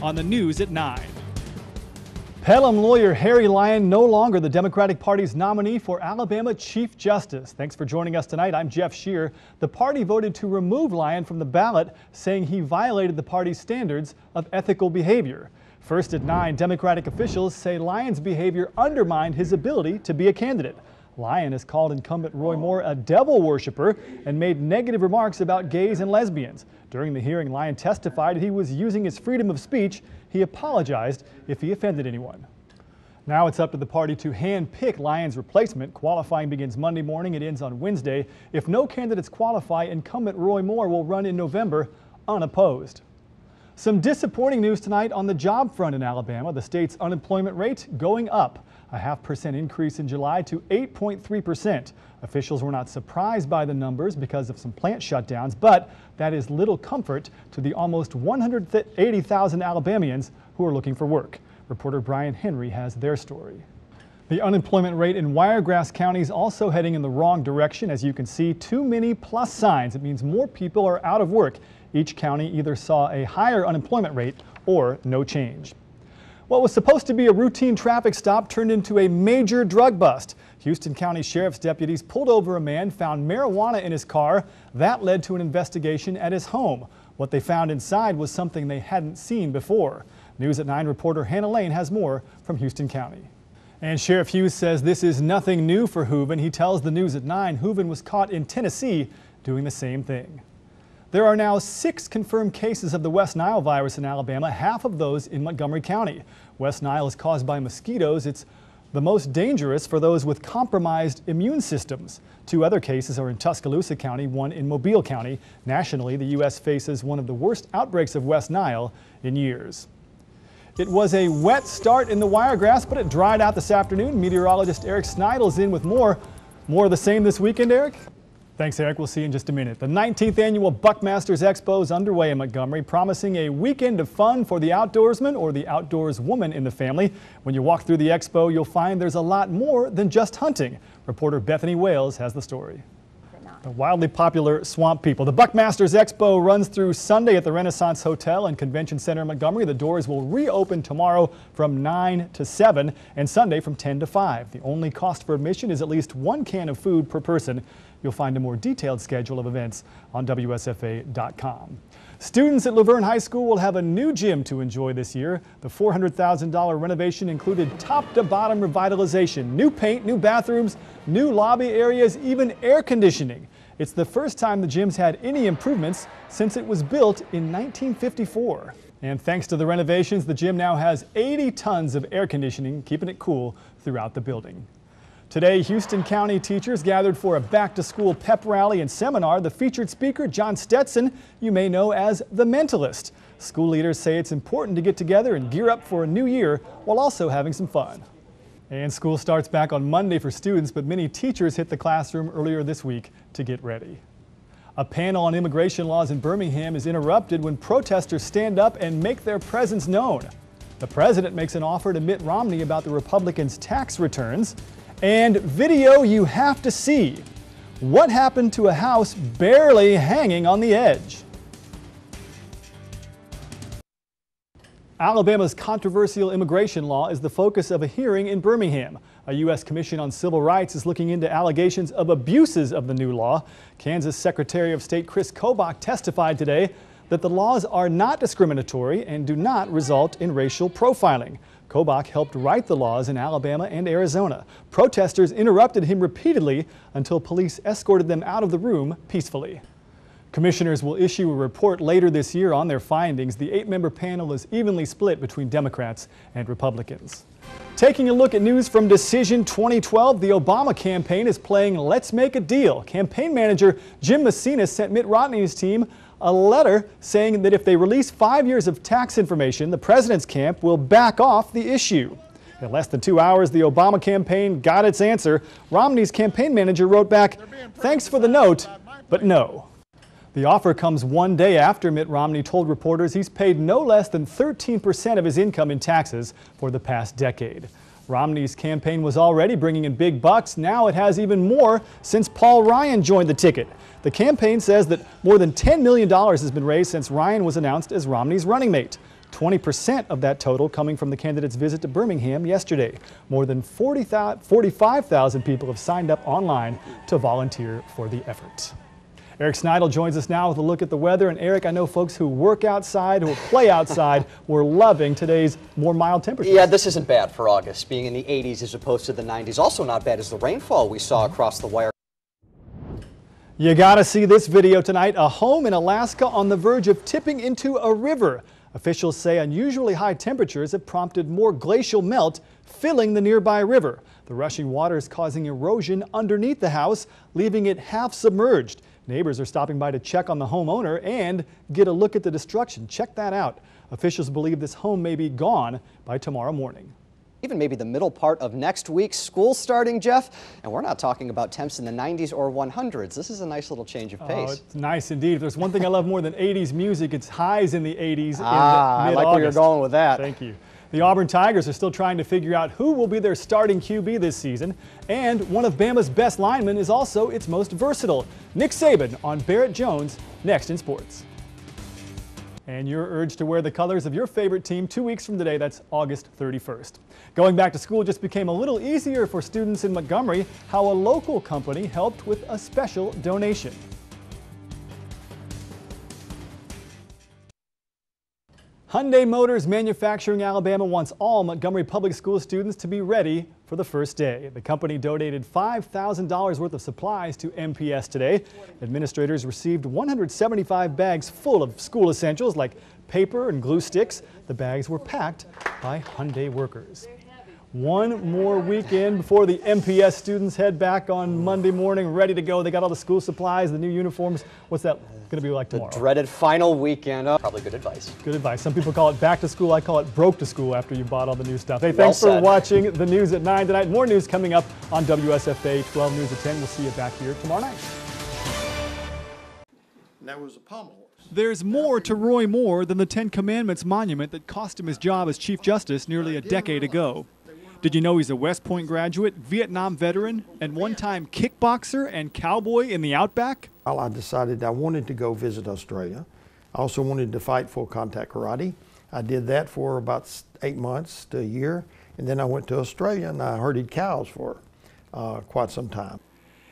on the News at 9. Pelham lawyer Harry Lyon no longer the Democratic Party's nominee for Alabama Chief Justice. Thanks for joining us tonight. I'm Jeff Shearer. The party voted to remove Lyon from the ballot, saying he violated the party's standards of ethical behavior. First at 9, Democratic officials say Lyon's behavior undermined his ability to be a candidate. Lyon has called incumbent Roy Moore a devil worshiper and made negative remarks about gays and lesbians. During the hearing, Lyon testified he was using his freedom of speech. He apologized if he offended anyone. Now it's up to the party to hand-pick Lyon's replacement. Qualifying begins Monday morning. It ends on Wednesday. If no candidates qualify, incumbent Roy Moore will run in November unopposed. Some disappointing news tonight on the job front in Alabama. The state's unemployment rate going up. A 0.5% increase in July to 8.3%. Officials were not surprised by the numbers because of some plant shutdowns, but that is little comfort to the almost 180,000 Alabamians who are looking for work. Reporter Brian Henry has their story. The unemployment rate in Wiregrass County is also heading in the wrong direction. As you can see, too many plus signs. It means more people are out of work. Each county either saw a higher unemployment rate or no change. What was supposed to be a routine traffic stop turned into a major drug bust. Houston County Sheriff's deputies pulled over a man, found marijuana in his car. That led to an investigation at his home. What they found inside was something they hadn't seen before. News at 9 reporter Hannah Lane has more from Houston County. And Sheriff Hughes says this is nothing new for Hooven. He tells the News at 9 Hooven was caught in Tennessee doing the same thing. There are now 6 confirmed cases of the West Nile virus in Alabama, half of those in Montgomery County. West Nile is caused by mosquitoes. It's the most dangerous for those with compromised immune systems. 2 other cases are in Tuscaloosa County, 1 in Mobile County. Nationally, the U.S. faces one of the worst outbreaks of West Nile in years. It was a wet start in the Wiregrass, but it dried out this afternoon. Meteorologist Eric Sneidel is in with more of the same this weekend, Eric? Thanks, Eric. We'll see you in just a minute. The 19th annual Buckmasters Expo is underway in Montgomery, promising a weekend of fun for the outdoorsman or the outdoors woman in the family. When you walk through the expo, you'll find there's a lot more than just hunting. Reporter Bethany Wales has the story. The wildly popular Swamp People. The Buckmasters Expo runs through Sunday at the Renaissance Hotel and Convention Center in Montgomery. The doors will reopen tomorrow from 9 to 7 and Sunday from 10 to 5. The only cost for admission is at least 1 can of food per person. You'll find a more detailed schedule of events on WSFA.com. Students at Laverne High School will have a new gym to enjoy this year. The $400,000 renovation included top-to-bottom revitalization, new paint, new bathrooms, new lobby areas, even air conditioning. It's the first time the gym's had any improvements since it was built in 1954. And thanks to the renovations, the gym now has 80 tons of air conditioning, keeping it cool throughout the building. Today, Houston County teachers gathered for a back-to-school pep rally and seminar. The featured speaker, John Stetson, you may know as the Mentalist. School leaders say it's important to get together and gear up for a new year while also having some fun. And school starts back on Monday for students, but many teachers hit the classroom earlier this week to get ready. A panel on immigration laws in Birmingham is interrupted when protesters stand up and make their presence known. The president makes an offer to Mitt Romney about the Republicans' tax returns. And video you have to see. What happened to a house barely hanging on the edge? Alabama's controversial immigration law is the focus of a hearing in Birmingham. A U.S. Commission on Civil Rights is looking into allegations of abuses of the new law. Kansas Secretary of State Chris Kobach testified today that the laws are not discriminatory and do not result in racial profiling. Kobach helped write the laws in Alabama and Arizona. Protesters interrupted him repeatedly until police escorted them out of the room peacefully. Commissioners will issue a report later this year on their findings. The 8-member panel is evenly split between Democrats and Republicans. Taking a look at news from Decision 2012, the Obama campaign is playing Let's Make a Deal. Campaign manager Jim Messina sent Mitt Romney's team a letter saying that if they release 5 years of tax information, the president's camp will back off the issue. In less than 2 hours, the Obama campaign got its answer. Romney's campaign manager wrote back, "Thanks for the note, but no." The offer comes 1 day after Mitt Romney told reporters he's paid no less than 13% of his income in taxes for the past decade. Romney's campaign was already bringing in big bucks. Now it has even more since Paul Ryan joined the ticket. The campaign says that more than $10 million has been raised since Ryan was announced as Romney's running mate. 20% of that total coming from the candidates' visit to Birmingham yesterday. More than 45,000 people have signed up online to volunteer for the effort. Eric Sneidel joins us now with a look at the weather. And Eric, I know folks who work outside, who play outside, were loving today's more mild temperatures. Yeah, this isn't bad for August, being in the 80s as opposed to the 90s. Also not bad is the rainfall we saw across the wire. You gotta see this video tonight. A home in Alaska on the verge of tipping into a river. Officials say unusually high temperatures have prompted more glacial melt, filling the nearby river. The rushing water is causing erosion underneath the house, leaving it half submerged. Neighbors are stopping by to check on the homeowner and get a look at the destruction. Check that out. Officials believe this home may be gone by tomorrow morning. Even maybe the middle part of next week, school starting, Jeff. And we're not talking about temps in the 90s or 100s. This is a nice little change of pace. Oh, it's nice indeed. If there's one thing I love more than 80s music, it's highs in the 80s in mid-August. I like where you're going with that. Thank you. The Auburn Tigers are still trying to figure out who will be their starting QB this season. And one of Bama's best linemen is also its most versatile. Nick Saban on Barrett Jones, next in sports. And you're urged to wear the colors of your favorite team 2 weeks from today. That's August 31st. Going back to school just became a little easier for students in Montgomery. How a local company helped with a special donation. Hyundai Motors Manufacturing Alabama wants all Montgomery Public School students to be ready for the first day. The company donated $5,000 worth of supplies to MPS today. Administrators received 175 bags full of school essentials like paper and glue sticks. The bags were packed by Hyundai workers. One more weekend before the MPS students head back on Monday morning, ready to go. They got all the school supplies, the new uniforms. What's that going to be like tomorrow? The dreaded final weekend. Probably good advice. Good advice. Some people call it back to school. I call it broke to school after you bought all the new stuff. Hey, thanks for watching the news at 9 tonight. More news coming up on WSFA 12 News at 10. We'll see you back here tomorrow night. That was a pommel. There's more to Roy Moore than the Ten Commandments monument that cost him his job as Chief Justice nearly a decade ago. Did you know he's a West Point graduate, Vietnam veteran, and one-time kickboxer and cowboy in the Outback? Well, I decided I wanted to go visit Australia. I also wanted to fight full contact karate. I did that for about 8 months to a year, and then I went to Australia and I herded cows for quite some time.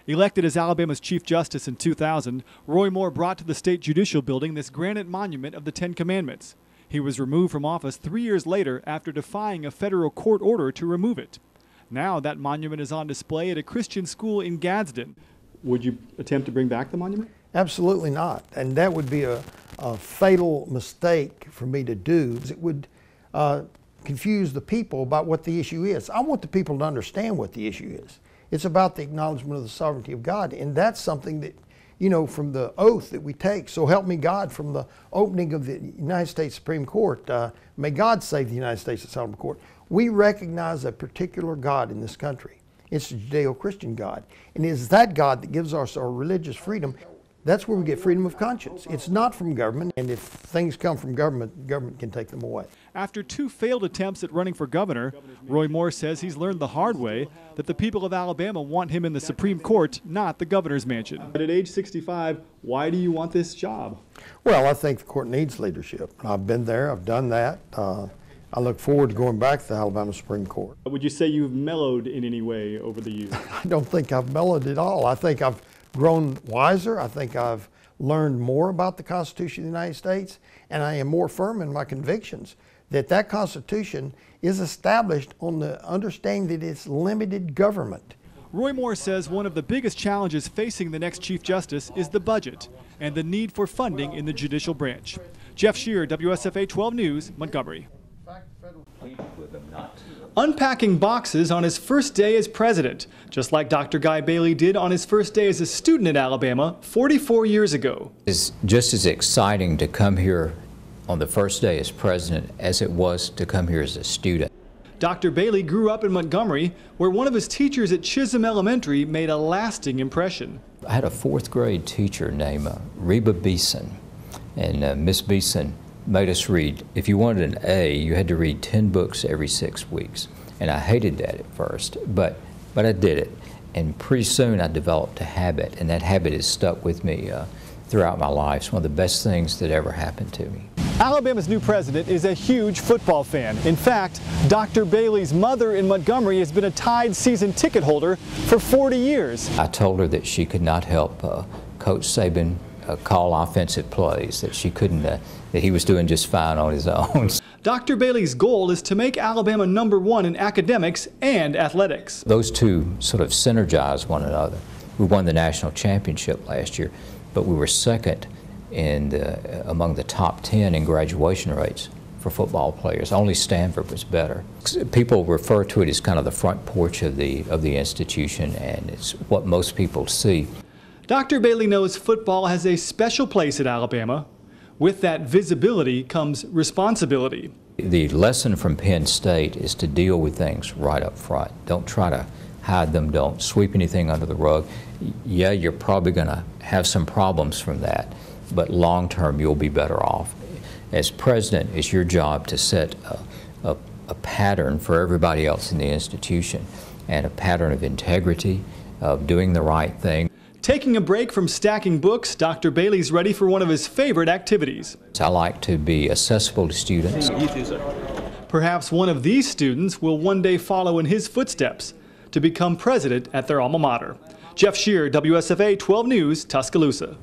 Elected as Alabama's Chief Justice in 2000, Roy Moore brought to the State Judicial Building this granite monument of the Ten Commandments. He was removed from office 3 years later after defying a federal court order to remove it. Now that monument is on display at a Christian school in Gadsden. Would you attempt to bring back the monument? Absolutely not. And that would be a fatal mistake for me to do. It would confuse the people about what the issue is. I want the people to understand what the issue is. It's about the acknowledgement of the sovereignty of God, and that's something that, you know, from the oath that we take. So help me God, from the opening of the United States Supreme Court, may God save the United States Supreme Court. We recognize a particular God in this country. It's a Judeo-Christian God, and it is that God that gives us our religious freedom. That's where we get freedom of conscience. It's not from government, and if things come from government, government can take them away. After 2 failed attempts at running for governor, Roy Moore says he's learned the hard way that the people of Alabama want him in the Supreme Court, not the governor's mansion. But at age 65, why do you want this job? Well, I think the court needs leadership. I've been there, I've done that. I look forward to going back to the Alabama Supreme Court. Would you say you've mellowed in any way over the years? I don't think I've mellowed at all. I think I've grown wiser. I think I've learned more about the Constitution of the United States, and I am more firm in my convictions that that Constitution is established on the understanding that it's limited government. Roy Moore says one of the biggest challenges facing the next Chief Justice is the budget and the need for funding in the judicial branch. Jeff Shearer, WSFA 12 News, Montgomery. Unpacking boxes on his first day as president, just like Dr. Guy Bailey did on his first day as a student at Alabama 44 years ago. It's just as exciting to come here on the first day as president as it was to come here as a student. Dr. Bailey grew up in Montgomery, where one of his teachers at Chisholm Elementary made a lasting impression. I had a 4th grade teacher named Reba Beeson, and Miss Beeson made us read. If you wanted an A, you had to read 10 books every 6 weeks. And I hated that at first, but I did it. And pretty soon I developed a habit, and that habit has stuck with me throughout my life. It's one of the best things that ever happened to me. Alabama's new president is a huge football fan. In fact, Dr. Bailey's mother in Montgomery has been a Tide season ticket holder for 40 years. I told her that she could not help Coach Saban call offensive plays, that she couldn't, that he was doing just fine on his own. Dr. Bailey's goal is to make Alabama #1 in academics and athletics. Those two sort of synergize one another. We won the national championship last year, but we were second among the top 10 in graduation rates for football players. Only Stanford was better. People refer to it as kind of the front porch of the institution, and it's what most people see. Dr. Bailey knows football has a special place at Alabama. With that visibility comes responsibility. The lesson from Penn State is to deal with things right up front. Don't try to hide them. Don't sweep anything under the rug. Yeah, you're probably going to have some problems from that, but long term you'll be better off. As president, it's your job to set a pattern for everybody else in the institution, and a pattern of integrity, of doing the right thing. Taking a break from stacking books, Dr. Bailey's ready for one of his favorite activities. I like to be accessible to students. Perhaps one of these students will one day follow in his footsteps to become president at their alma mater. Jeff Shearer, WSFA 12 News, Tuscaloosa.